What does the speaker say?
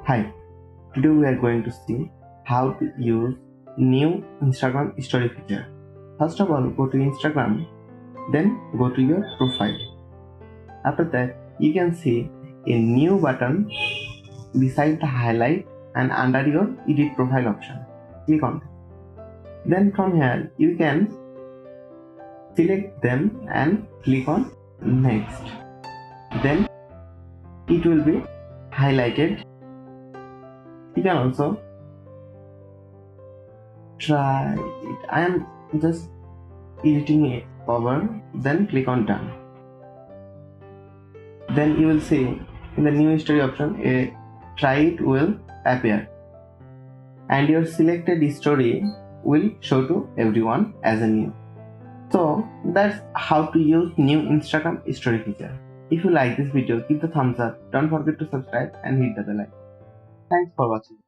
Hi, today we are going to see how to use new Instagram story feature. First of all, go to Instagram, then go to your profile. After that, you can see a new button beside the highlight and under your edit profile option. Click on it. Then from here, you can select them and click on next. Then it will be highlighted. You can also try it. I am just editing it over, then click on done. Then you will see in the new story option a try it will appear and your selected story will show to everyone as a new. So that's how to use new Instagram story feature. If you like this video, give the thumbs up, don't forget to subscribe and hit the bell icon. Thanks for watching.